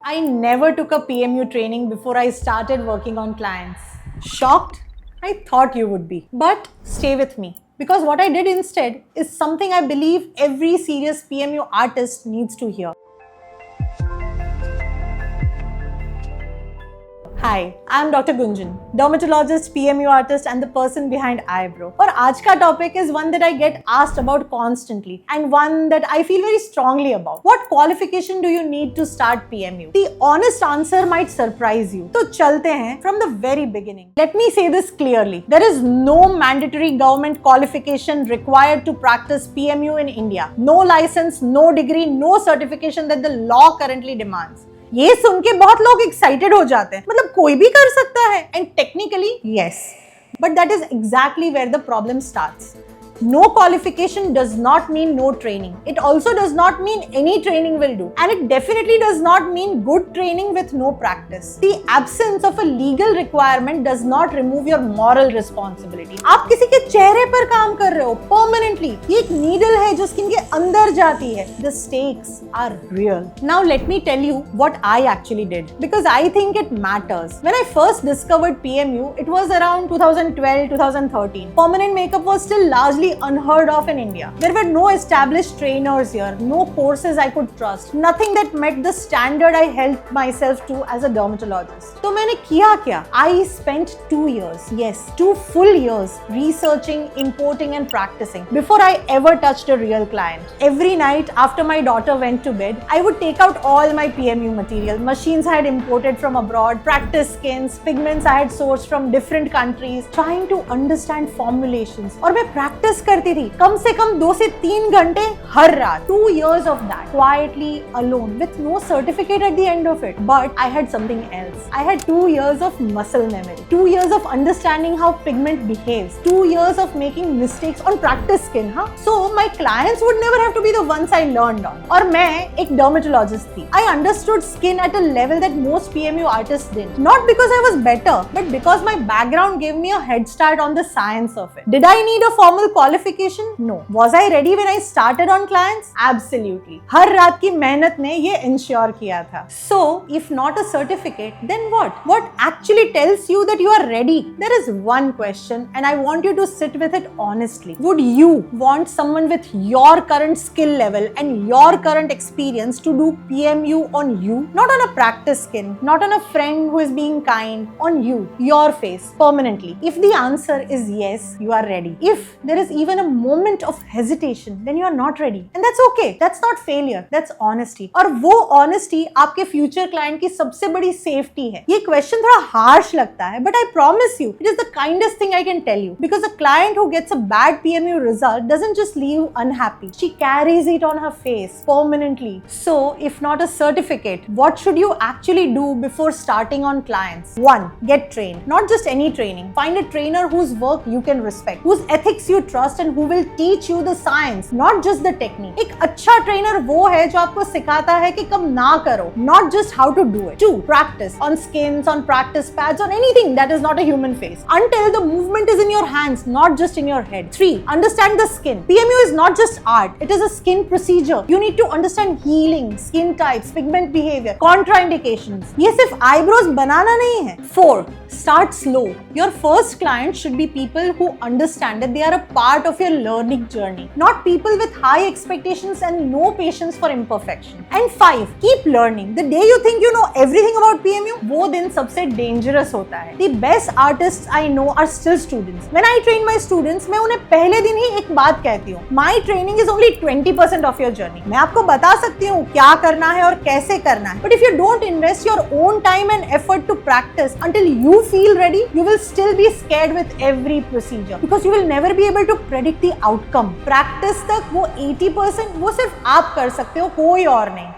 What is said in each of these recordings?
I never took a PMU training before I started working on clients. Shocked? I thought you would be. But stay with me. Because what I did instead is something I believe every serious PMU artist needs to hear. Hi, I'm Dr. Gunjan, dermatologist, PMU artist and the person behind Eyebrow. और आज का topic is one that I get asked about constantly and one that I feel very strongly about. What qualification do you need to start PMU? The honest answer might surprise you. तो चलते हैं from the very beginning. Let me say this clearly. There is no mandatory government qualification required to practice PMU in India. No license, no degree, no certification that the law currently demands. ये सुन के बहुत लोग excited हो जाते हैं, मतलब कोई भी कर सकता है and technically yes, but that is exactly where the problem starts. No qualification does not mean no training. It also does not mean any training will do. And it definitely does not mean good training with no practice. The absence of a legal requirement does not remove your moral responsibility. आप किसी के चेहरे पर काम कर रहे हो permanently. ये एक needle है जो स्किन के अंदर जाती है. The stakes are real. Now let me tell you what I actually did because I think it matters. When I first discovered PMU, it was around 2012-2013. Permanent makeup was still largely unheard of in India. There were no established trainers here, no courses I could trust, nothing that met the standard I held myself to as a dermatologist. So मैंने किया क्या? I spent 2 years, yes, 2 full years researching, importing and practicing before I ever touched a real client. Every night after my daughter went to bed, I would take out all my PMU material, machines I had imported from abroad, practice skins, pigments I had sourced from different countries, trying to understand formulations. और मैं practice करती थी कम से कम 2 से 3 घंटे हर रात. 2 years of that quietly alone with no certificate at the end of it. But I had something else. I had 2 years of muscle memory, 2 years of understanding how pigment behaves, 2 years of making mistakes on practice skin. So my clients would never have to be the ones I learned on. और मैं एक dermatologist थी. I understood skin at a level that most PMU artists didn't. Not because I was better, but because my background gave me a head start on the science of it. Did I need a formal qualification? No. Was I ready when I started on clients? Absolutely. हर रात की मेहनत ने ये ensure किया था. So, if not a certificate, then what? What actually tells you that you are ready? There is one question and I want you to sit with it honestly. Would you want someone with your current skill level and your current experience to do PMU on you? Not on a practice skin, not on a friend who is being kind, on you, your face, permanently. If the answer is yes, you are ready. If there is even a moment of hesitation, then you are not ready. And that's okay. That's not failure. That's honesty. और वो honesty आपके future client की सबसे बड़ी safety है. ये question थोड़ा harsh लगता है, but I promise you, it is the kindest thing I can tell you. Because a client who gets a bad PMU result doesn't just leave unhappy. She carries it on her face permanently. So, if not a certificate, what should you actually do before starting on clients? 1. Get trained. Not just any training. Find a trainer whose work you can respect, whose ethics you trust and who will teach you the science, not just the technique. एक अच्छा trainer वो है जो आपको सिखाता है कि कब ना करो, not just how to do it. 2. Practice on skins, on practice pads, on anything that is not a human face until the movement is in your hands, not just in your head. 3. Understand the skin. PMU is not just art, it is a skin procedure. You need to understand healing, skin types, pigment behavior, contraindications. ये सिर्फ eyebrows बनाना नहीं है. 4. Start slow. Your first client should be people who understand that they are a part of your learning journey, not people with high expectations and no patience for imperfection. And 5. Keep learning. The day you think you know everything about PMU, वो दिन सबसे dangerous होता है. The best artists I know are still students. When I train my students, मैं उन्हें पहले दिन ही एक बात कहती हूँ. My training is only 20% of your journey. मैं आपको बता सकती हूँ क्या करना है और कैसे करना है. But if you don't invest your own time and effort to practice until you feel ready, you will still be scared with every procedure because you will never be able to predict the outcome. Practice तक वो 80% वो सिर्फ आप कर सकते हो, कोई और नहीं.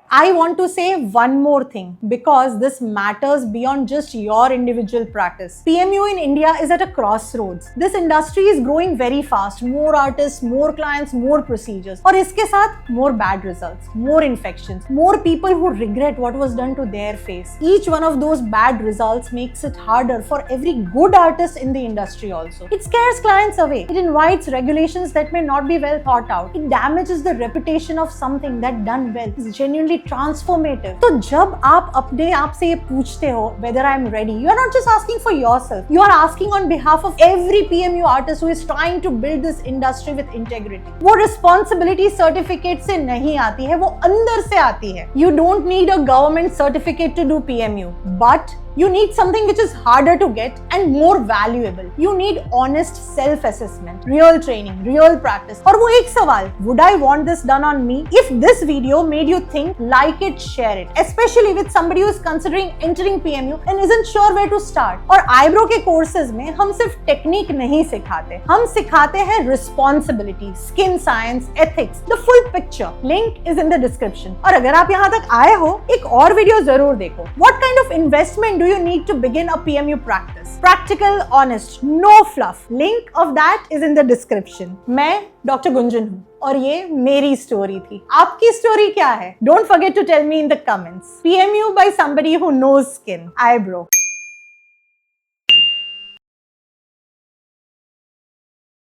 I want to say one more thing because this matters beyond just your individual practice. PMU in India is at a crossroads. This industry is growing very fast. More artists, more clients, more procedures. और इसके साथ more bad results, more infections, more people who regret what was done to their face. Each one of those bad results makes it harder for every good artist in the industry also. It scares clients away. It invites regulations that may not be well thought out. It damages the reputation of something that done well is genuinely very transformative. तो जब आप अपने आप से ये पूछते हो whether I am ready, you are not just asking for yourself, you are asking on behalf of every PMU artist who is trying to build this industry with integrity. वो responsibility certificate से नहीं आती है, वो अंदर से आती है। You don't need a government certificate to do PMU, but you need something which is harder to get and more valuable. You need honest self-assessment, real training, real practice. और वो एक सवाल, would I want this done on me? If this video made you think, like it, share it. Especially with somebody who is considering entering PMU and isn't sure where to start. और eyebrow के courses में हम सिर्फ technique नहीं सिखाते, हम सिखाते हैं responsibility, skin science, ethics, the full picture. Link is in the description. और अगर आप यहाँ तक आए हो, एक और वीडियो जरूर देखो. What kind of investment do you need to begin a PMU practice? Practical, honest, no fluff. Link of that is in the description. मैं डॉक्टर गुंजन हूँ और ये मेरी स्टोरी थी। आपकी स्टोरी क्या है? Don't forget to tell me in the comments. PMU by somebody who knows skin. Eyebrow.